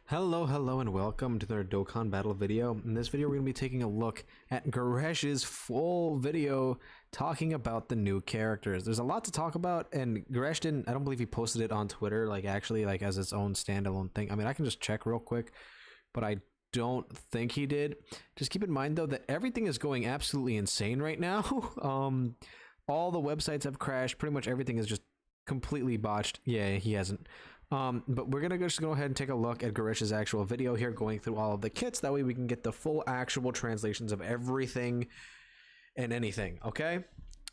Hello, and welcome to their Dokkan battle video. In this video, we're going to be taking a look at Garesh's full video talking about the new characters. There's a lot to talk about, and Garesh I don't believe he posted it on Twitter, actually as its own standalone thing. I mean, I can just check real quick, but I don't think he did. Just keep in mind, though, that everything is going absolutely insane right now. All the websites have crashed. Pretty much everything is just completely botched. Yeah, he hasn't. But we're gonna just go ahead and take a look at Garesh's actual video here, going through all of the kits. That way we can get the full actual translations of everything and anything. Okay.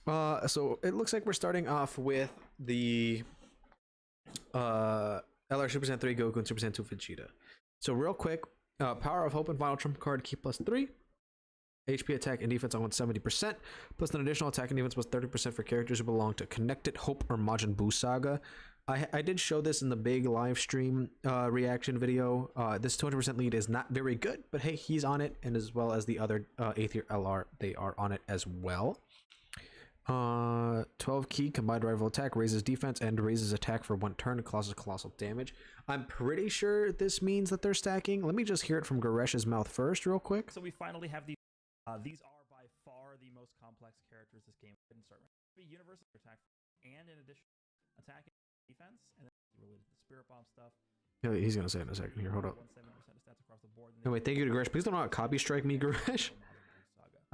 So it looks like we're starting off with the LR Super Saiyan 3 Goku and Super Saiyan 2 Vegeta. So real quick, Power of Hope and Final Trump card, key +3. HP attack and defense on 70%, plus an additional attack and defense plus 30% for characters who belong to Connected Hope or Majin Buu Saga. I did show this in the big live stream reaction video. This 200% lead is not very good, but hey, he's on it, and as well as the other 8th year LR, they are on it as well. 12 key combined rival attack, raises defense and raises attack for 1 turn and causes colossal damage. I'm pretty sure this means that they're stacking. Let me just hear it from Garesh's mouth first real quick. So we finally have these. These are by far the most complex characters this game can start with. Universal attack and in addition attack and defense, and then related to the spirit bomb stuff. Yeah, he's gonna say it in a second. Here, hold up. 170% of stats across the board. Anyway, thank you to Garesh. Please don't copy strike me, Garesh.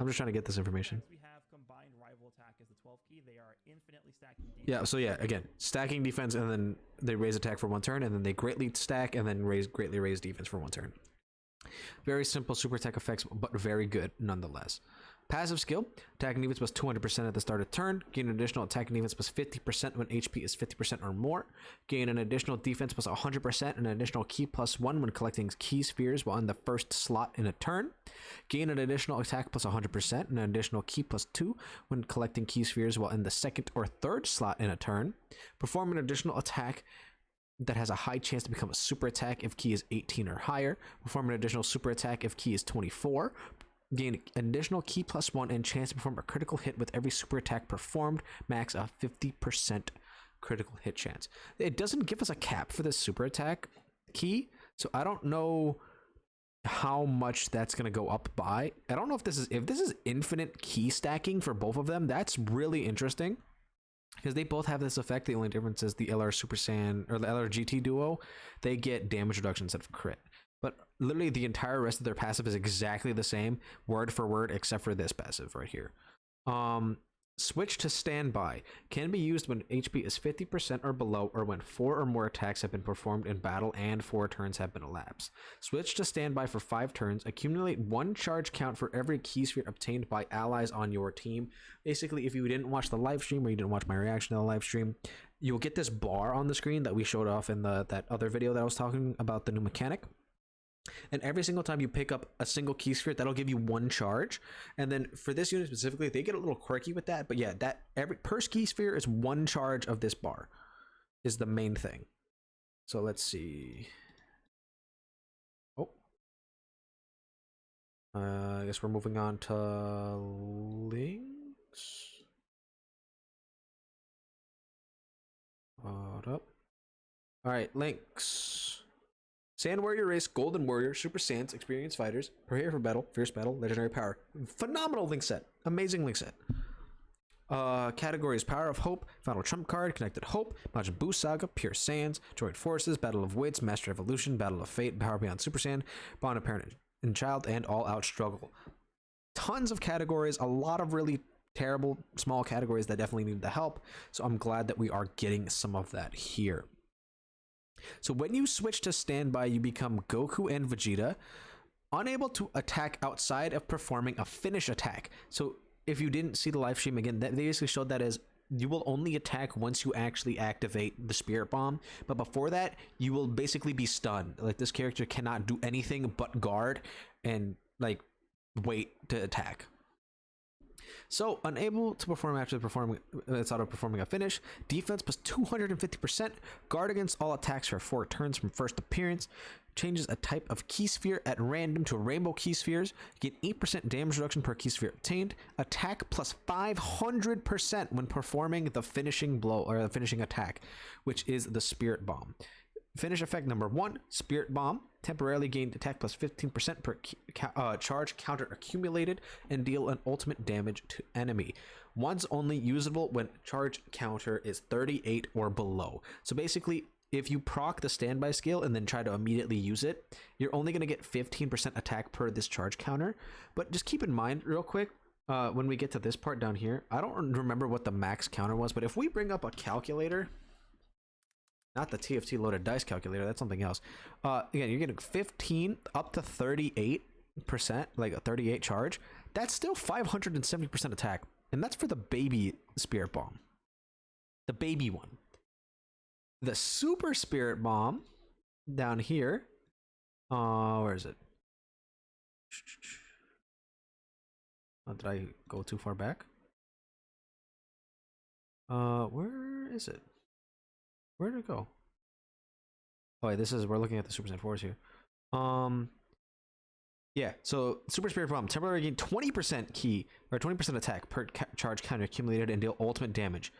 I'm just trying to get this information. Next we have combined rival attack as the 12 key. They are infinitely stacking defense. Yeah, so yeah, again, stacking defense, and then they raise attack for 1 turn, and then they greatly stack and then greatly raise defense for 1 turn. Very simple super attack effects, but very good nonetheless. Passive skill, attack and defense plus 200% at the start of turn. Gain an additional attack and defense plus 50% when HP is 50% or more. Gain an additional defense plus 100% and an additional key +1 when collecting key spheres while in the first slot in a turn. Gain an additional attack plus 100% and an additional key +2 when collecting key spheres while in the second or third slot in a turn. Perform an additional attack that has a high chance to become a super attack if key is 18 or higher. Perform an additional super attack if key is 24. Gain an additional key +1 and chance to perform a critical hit with every super attack performed, max a 50% critical hit chance. It doesn't give us a cap for this super attack key, so I don't know how much that's going to go up by. I don't know if this is infinite key stacking for both of them. That's really interesting, because they both have this effect. The only difference is the LR Super Saiyan or the LR GT duo, they get damage reduction instead of crit. But literally the entire rest of their passive is exactly the same, word for word, except for this passive right here. Switch to standby can be used when HP is 50% or below, or when 4 or more attacks have been performed in battle and 4 turns have been elapsed. Switch to standby for 5 turns. Accumulate 1 charge count for every key sphere obtained by allies on your team. Basically, if you didn't watch the live stream or you didn't watch my reaction to the live stream, you'll get this bar on the screen that we showed off in that other video that I was talking about, the new mechanic. And every single time you pick up a single key sphere, that'll give you 1 charge. And then for this unit specifically, they get a little quirky with that, but yeah, that per key sphere is 1 charge of this bar is the main thing. So let's see. Oh, I guess we're moving on to links. Hold up. All right, links. Saiyan Warrior Race, Golden Warrior, Super Saiyans, Experienced Fighters, Prepare for Battle, Fierce Battle, Legendary Power. Phenomenal link set. Amazing link set. Categories: Power of Hope, Final Trump card, Connected Hope, Majin Buu Saga, Pure Saiyans, Droid Forces, Battle of Wits, Master Evolution, Battle of Fate, Power Beyond Super Saiyan, Bond of Parent and Child, and All Out Struggle. Tons of categories, a lot of really terrible small categories that definitely need the help. So I'm glad that we are getting some of that here. So when you switch to standby, you become Goku and Vegeta, unable to attack outside of performing a finish attack. So if you didn't see the live stream again, they basically showed that as you will only attack once you actually activate the spirit bomb, but before that you will basically be stunned. Like, this character cannot do anything but guard and wait to attack. So unable to perform after performing a finish, defense plus 250%, guard against all attacks for 4 turns from first appearance, changes a type of key sphere at random to rainbow key spheres, get 8% damage reduction per key sphere obtained, attack plus 500% when performing the finishing blow or the finishing attack, which is the spirit bomb. Finish effect number 1, Spirit Bomb. temporarily gain attack plus 15% per charge counter accumulated, and deal an ultimate damage to enemy. Once only usable when charge counter is 38 or below. So basically, if you proc the standby skill and then try to immediately use it, you're only going to get 15% attack per this charge counter. But just keep in mind real quick, when we get to this part down here, I don't remember what the max counter was, but if we bring up a calculator, not the TFT loaded dice calculator, that's something else. Again, you're getting 15 up to 38%, like a 38 charge. That's still 570% attack. And that's for the baby Spirit Bomb. The baby one. The Super Spirit Bomb down here. Where is it? Oh, did I go too far back? Where is it? Where did it go? Oh, wait, we're looking at the Super Saiyan 4s here. Yeah, so Super Spirit Bomb, temporarily gain 20% key, or 20% attack per charge counter accumulated and deal ultimate damage.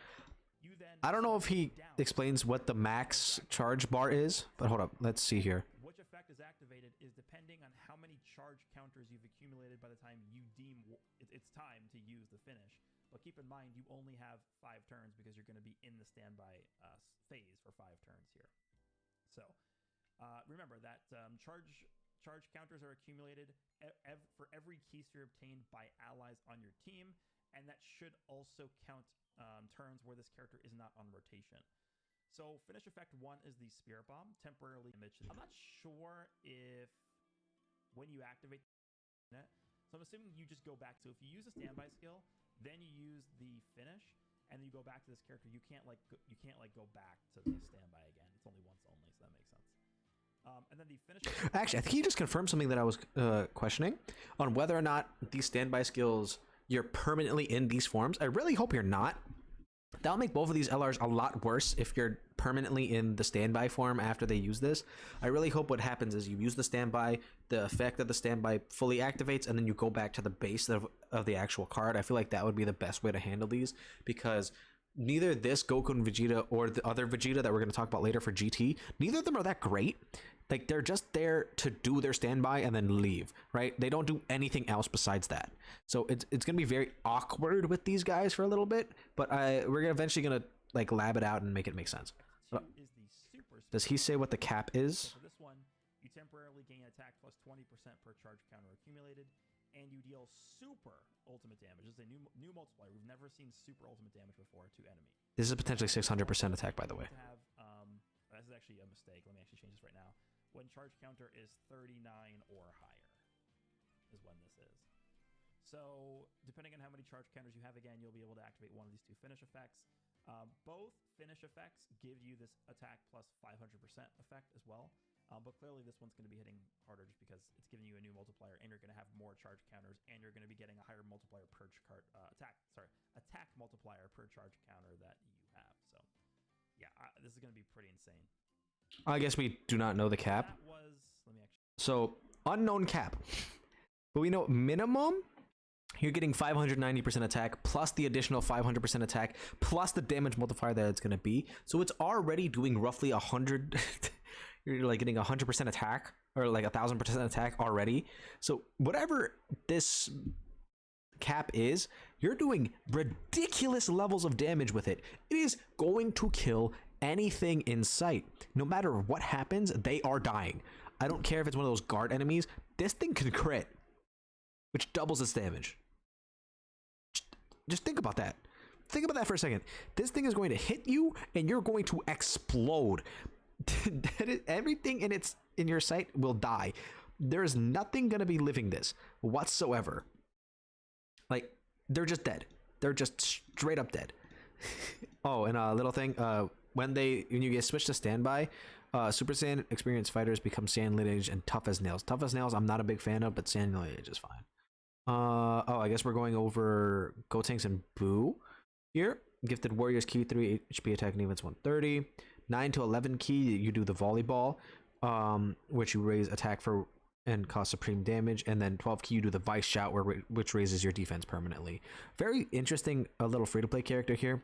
I don't know if he explains what the max charge bar is, but hold up, let's see here. Which effect is activated is depending on how many charge counters you've accumulated by the time you deem it's time to use the finish. But keep in mind, you only have 5 turns because you're going to be in the standby phase for 5 turns here. So remember that charge counters are accumulated for every key sphere obtained by allies on your team, and that should also count turns where this character is not on rotation. So finish effect 1 is the Spirit Bomb, temporarily damage. I'm not sure if when you activate it, so I'm assuming you just go back. So if you use a standby skill, then you use the finish, and you go back to this character, you can't go back to the standby again. It's only once only, so that makes sense. And then the finish. Actually, I think he just confirmed something that I was questioning on whether or not these standby skills, you're permanently in these forms. I really hope you're not. That'll make both of these LRs a lot worse if you're permanently in the standby form after they use this. I really hope what happens is you use the standby, the effect of the standby fully activates, and then you go back to the base of the actual card. I feel like that would be the best way to handle these, because neither this Goku and Vegeta or the other Vegeta that we're going to talk about later for GT, neither of them are that great. Like, they're just there to do their standby and then leave, right? They don't do anything else besides that. So it's going to be very awkward with these guys for a little bit, but we're eventually going to like lab it out and make it make sense. Does he say what the cap is? For this one, you temporarily gain attack plus 20% per charge counter accumulated, and you deal super ultimate damage. This is a new multiplier. We've never seen super ultimate damage before to enemies. This is potentially 600% attack, by the way. This is actually a mistake. Let me actually change this right now. When charge counter is 39 or higher is when this is. So depending on how many charge counters you have, again, you'll be able to activate one of these 2 finish effects. Both finish effects give you this attack plus 500% effect as well. But clearly this one's going to be hitting harder just because it's giving you a new multiplier, and you're going to have more charge counters, and you're going to be getting a higher multiplier per attack multiplier per charge counter that you have. So yeah, this is going to be pretty insane. I guess we do not know the cap. So unknown cap, but we know minimum you're getting 590% attack plus the additional 500% attack plus the damage multiplier that it's going to be. So it's already doing roughly 100. You're like getting 100% attack, or like 1,000% attack already. So whatever this cap is, you're doing ridiculous levels of damage with it. It is going to kill anything in sight. No matter what happens, they are dying. I don't care if it's one of those guard enemies. This thing can crit, which doubles its damage. Just think about that. Think about that for a second. This thing is going to hit you, and you're going to explode. Everything in your sight will die. There is nothing going to be living this whatsoever. Like, they're just dead. They're just straight up dead. Oh, and a little thing. When you get switched to standby, Super Saiyan experienced fighters become Saiyan lineage and tough as nails. Tough as nails, I'm not a big fan of, but Saiyan lineage is fine. I guess we're going over Gotenks and Boo here. Gifted Warriors key 3 HP attack and defense 130. 9 to 11 key, you do the volleyball, which you raise attack for and cause supreme damage, and then 12 key you do the Vice Shout, which raises your defense permanently. Very interesting, a little free to play character here.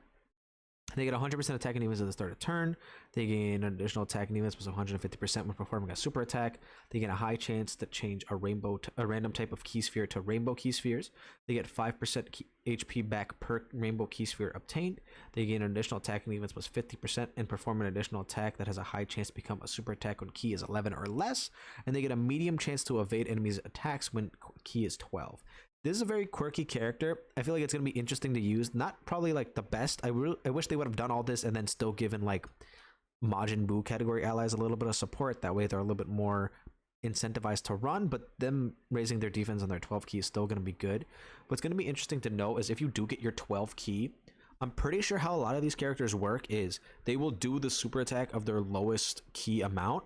They get 100% attack and defense at the start of turn. They gain an additional attack and defense plus 150% when performing a super attack. They get a high chance to change a random type of key sphere to rainbow key spheres. They get 5% HP back per rainbow key sphere obtained. They gain an additional attack and defense plus 50% and perform an additional attack that has a high chance to become a super attack when key is 11 or less. And they get a medium chance to evade enemies' attacks when key is 12. This is a very quirky character. I feel like it's going to be interesting to use. Not probably like the best. I wish they would have done all this and then still given like Majin Buu category allies a little bit of support. That way they're a little bit more incentivized to run, but them raising their defense on their 12 key is still going to be good. What's going to be interesting to know is if you do get your 12 key, I'm pretty sure how a lot of these characters work is they will do the super attack of their lowest key amount.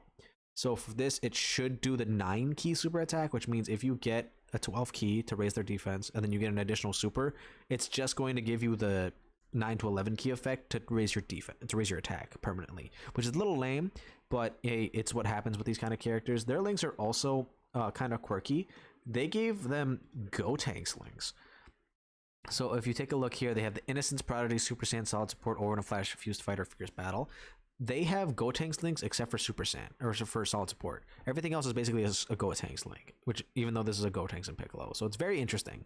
So for this, it should do the 9 key super attack, which means if you get a 12 key to raise their defense and then you get an additional super, it's just going to give you the 9 to 11 key effect to raise your defense, to raise your attack permanently, which is a little lame, but hey, it's what happens with these kind of characters. Their links are also kind of quirky. They gave them Gotenks slings. So if you take a look here, they have the Innocence, Prodigy, Super Saiyan, Solid Support, Orbital Flash, Fused Fighter, Fierce Battle. They have Gotenks links except for Super Saiyan, or for Solid Support. Everything else is basically a Gotenks link, which even though this is a Gotenks and Piccolo. So it's very interesting.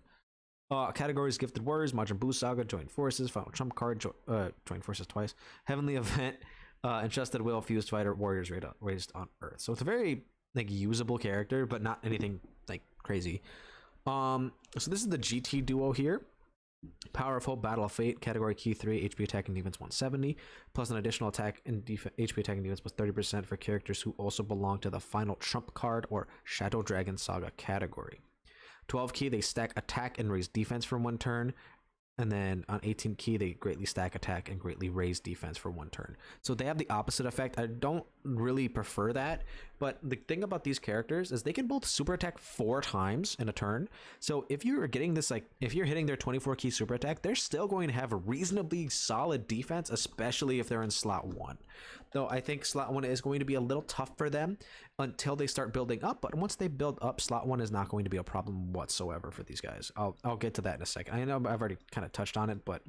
Categories: Gifted Warriors, Majin Buu Saga, Joint Forces, Final Trump Card, Joint Forces twice, Heavenly Event, Entrusted Will, Fused Fighter, Warriors raised on Earth. So it's a very like usable character, but not anything like crazy. So this is the GT duo here. Powerful, Battle of Fate, category key 3, HP attack and defense 170, plus an additional attack and HP attack and defense plus 30% for characters who also belong to the Final Trump Card or Shadow Dragon Saga category. 12 key, they stack attack and raise defense for 1 turn. And then on 18 key, they greatly stack attack and greatly raise defense for 1 turn. So they have the opposite effect. I don't really prefer that. But the thing about these characters is they can both super attack 4 times in a turn. So if you're getting this, like, if you're hitting their 24 key super attack, they're still going to have a reasonably solid defense, especially if they're in slot 1. Though I think slot 1 is going to be a little tough for them until they start building up. But once they build up, slot 1 is not going to be a problem whatsoever for these guys. I'll get to that in a second. I know I've already kind of touched on it, but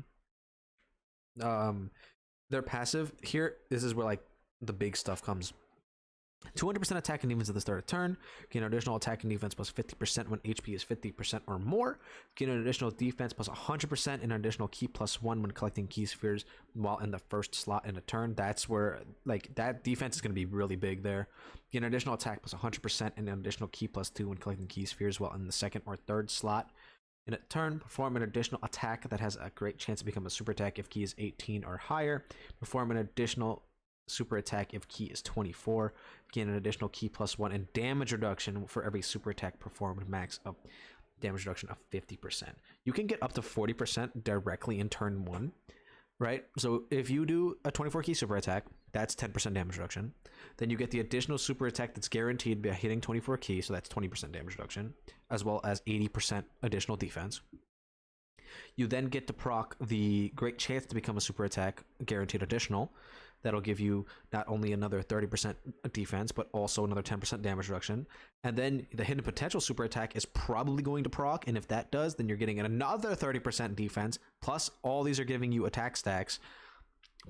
their passive here, this is where like the big stuff comes. 200% attack and defense at the start of turn. Gain an additional attack and defense plus 50% when HP is 50% or more. Gain an additional defense plus 100% and an additional key plus 1 when collecting key spheres while in the first slot in a turn. That's where like that defense is going to be really big there. Gain an additional attack plus 100% and an additional key plus 2 when collecting key spheres while in the second or third slot in a turn. Perform an additional attack that has a great chance to become a super attack if key is 18 or higher. Perform an additional super attack if key is 24. Gain an additional key plus 1 and damage reduction for every super attack performed, max of damage reduction of 50%. You can get up to 40% directly in turn 1, right? So if you do a 24 key super attack, that's 10% damage reduction. Then you get the additional super attack that's guaranteed by hitting 24 key, so that's 20% damage reduction, as well as 80% additional defense. You then get to proc the great chance to become a super attack, guaranteed additional. That'll give you not only another 30% defense, but also another 10% damage reduction. And then the hidden potential super attack is probably going to proc, and if that does, then you're getting another 30% defense, plus all these are giving you attack stacks,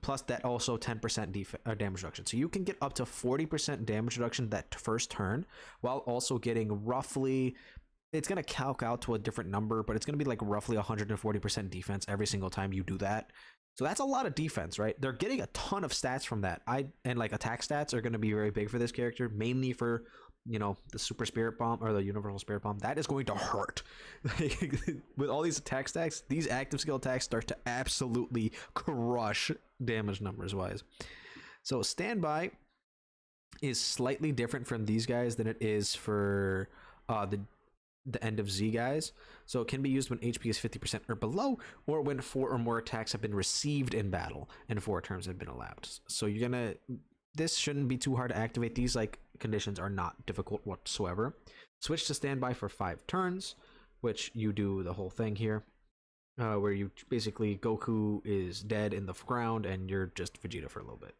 plus that also 10% damage reduction. So you can get up to 40% damage reduction that first turn, while also getting roughly, it's going to calc out to a different number, but it's going to be like roughly 140% defense every single time you do that. So that's a lot of defense, right? They're getting a ton of stats from that. And like attack stats are going to be very big for this character, mainly for, you know, the Super Spirit Bomb or the Universal Spirit Bomb. That is going to hurt. With all these attack stacks, these active skill attacks start to absolutely crush damage numbers wise. So standby is slightly different from these guys than it is for the end of Z guys. So it can be used when HP is 50% or below, or when 4 or more attacks have been received in battle and 4 turns have been allowed. So this shouldn't be too hard to activate. These like conditions are not difficult whatsoever. Switch to standby for 5 turns, which you do the whole thing here, where you basically Goku is dead in the ground and you're just Vegeta for a little bit.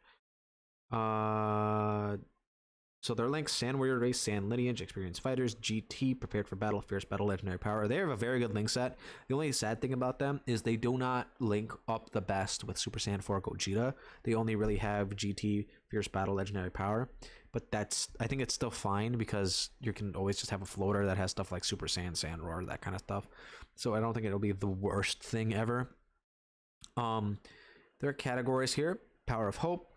So they're linked Sand Warrior Race, Sand Lineage, Experienced Fighters, GT, Prepared for Battle, Fierce Battle, Legendary Power. They have a very good link set. The only sad thing about them is they do not link up the best with Super Saiyan 4 Gogeta. They only really have GT, Fierce Battle, Legendary Power. But I think it's still fine because you can always just have a floater that has stuff like Super Saiyan, Sand Roar, that kind of stuff. So I don't think it'll be the worst thing ever. There are categories here: Power of Hope,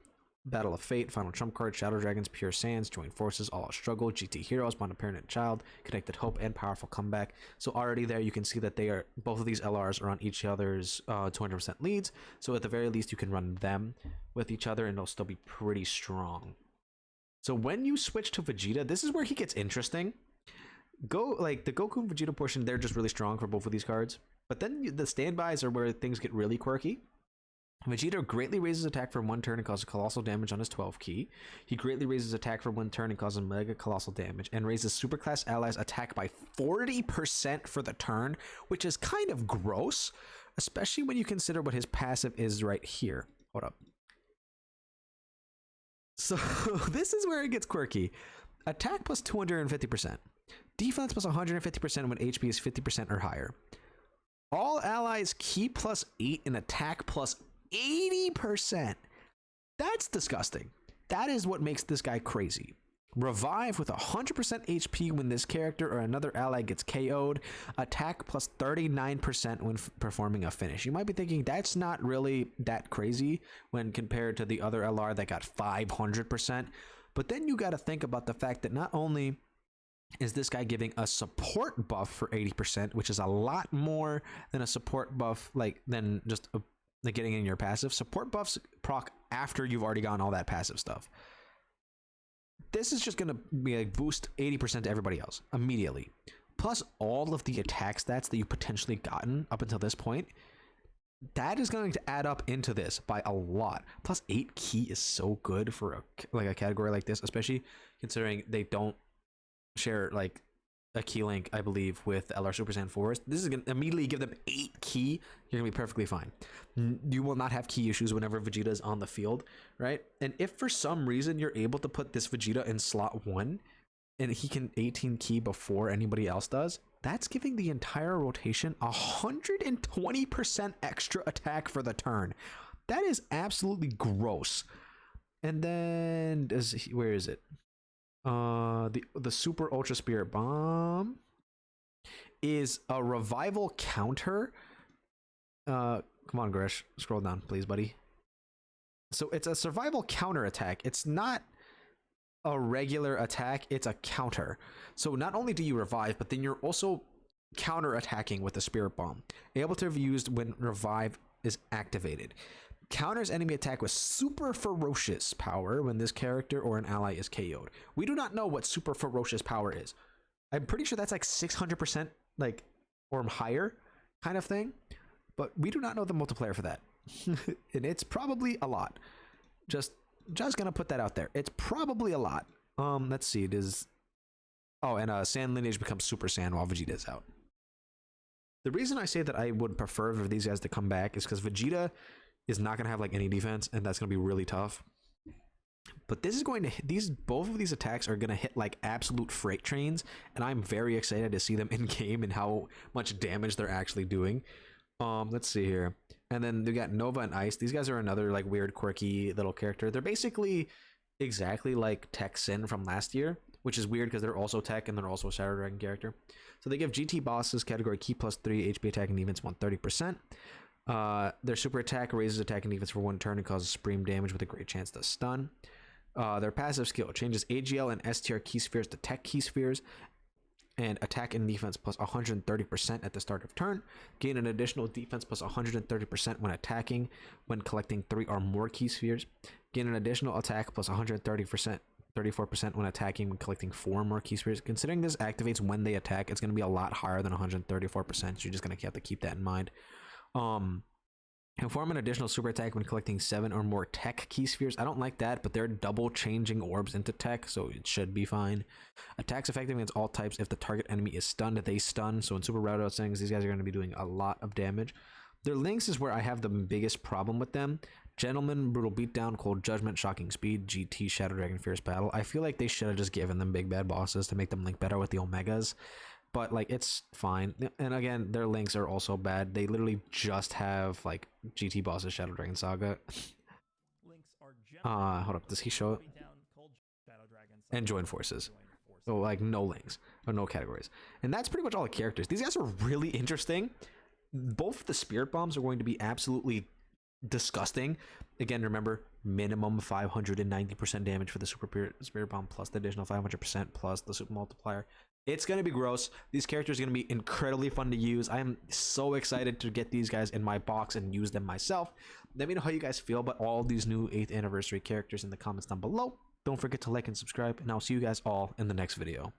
Battle of Fate, Final Trump Card, Shadow Dragons, Pure Sands, Joint Forces, All Out Struggle, GT Heroes, Bond of Parent and Child, Connected Hope, and Powerful Comeback. So already there you can see that both of these LRs are on each other's 200% leads. So at the very least you can run them with each other and they'll still be pretty strong. So when you switch to Vegeta, this is where he gets interesting. Like the Goku and Vegeta portion, they're just really strong for both of these cards. But then the standbys are where things get really quirky. Vegeta greatly raises attack for 1 turn and causes colossal damage on his 12 key. He greatly raises attack for 1 turn and causes mega colossal damage, and raises superclass allies attack by 40% for the turn, which is kind of gross, especially when you consider what his passive is right here. Hold up. So this is where it gets quirky. Attack plus 250%. Defense plus 150% when HP is 50% or higher. All allies key plus 8 and attack plus 80%. That's disgusting. That is what makes this guy crazy. Revive with 100% HP when this character or another ally gets KO'd. Attack plus 39% when performing a finish. You might be thinking that's not really that crazy when compared to the other LR that got 500%. But then you got to think about the fact that not only is this guy giving a support buff for 80%, which is a lot more than a support buff than just getting in your passive. Support buffs proc after you've already gotten all that passive stuff. This is just going to be boost 80% to everybody else immediately. Plus all of the attack stats that you've potentially gotten up until this point. That is going to add up into this by a lot. Plus 8 key is so good for a category like this, especially considering they don't share a key link, I believe, with LR Super Saiyan 4s. This is going to immediately give them 8 key. You're going to be perfectly fine. You will not have key issues whenever Vegeta is on the field, right? And if for some reason you're able to put this Vegeta in slot 1 and he can 18 key before anybody else does, that's giving the entire rotation 120% extra attack for the turn. That is absolutely gross. And then where is it? The Super Ultra Spirit Bomb is a revival counter. Come on, Gresh, scroll down, please, buddy. So it's a survival counter attack. It's not a regular attack, it's a counter. So not only do you revive, but then you're also counter attacking with the Spirit Bomb, able to be used when revive is activated. Counters enemy attack with super ferocious power when this character or an ally is KO'd. We do not know what super ferocious power is. I'm pretty sure that's 600% or higher kind of thing, but we do not know the multiplier for that. And it's probably a lot. Just gonna put that out there. It's probably a lot. Let's see. It is. Oh, and Sand Lineage becomes Super Saiyan while Vegeta is out. The reason I say that I would prefer for these guys to come back is because Vegeta is not gonna have any defense, and that's gonna be really tough. But this is going to both of these attacks are gonna hit absolute freight trains, and I'm very excited to see them in game and how much damage they're actually doing. Let's see here. And then we got Nova and Ice. These guys are another weird, quirky little character. They're basically exactly like Tech Sin from last year, which is weird because they're also Tech and they're also a Shadow Dragon character. So they give GT bosses category key plus 3 HP attack and defense 130%. Their super attack raises attack and defense for 1 turn and causes supreme damage with a great chance to stun. Their passive skill changes AGL and STR key spheres to Tech key spheres, and attack and defense plus 130% at the start of turn. Gain an additional defense plus 130% when attacking when collecting 3 or more key spheres. Gain an additional attack plus 130%, 34% when attacking when collecting 4 or more key spheres. Considering this activates when they attack, it's going to be a lot higher than 134%, so you're just going to have to keep that in mind. And form an additional super attack when collecting 7 or more Tech key spheres. I don't like that, but they're double changing orbs into Tech, so it should be fine. Attacks effective against all types. If the target enemy is stunned, they stun. So in super route settings, these guys are going to be doing a lot of damage. Their links is where I have the biggest problem with them. Gentleman, Brutal Beatdown, Cold Judgment, Shocking Speed, GT, Shadow Dragon, Fierce Battle. I feel like they should have just given them big bad bosses to make them link better with the Omegas. But like it's fine. And again, their links are also bad. They literally just have like GT bosses, Shadow Dragon Saga. Links are Hold up, does he show it? Beatdown, Cold Shadow Dragon, And Join Forces. So like no links or no categories. And that's pretty much all the characters. These guys are really interesting. Both the Spirit Bombs are going to be absolutely disgusting. Again, remember, minimum 590% damage for the Super Spirit Bomb plus the additional 500% plus the Super Multiplier. It's going to be gross. These characters are going to be incredibly fun to use. I am so excited to get these guys in my box and use them myself. Let me know how you guys feel about all these new 8th anniversary characters in the comments down below. Don't forget to like and subscribe, and I'll see you guys all in the next video.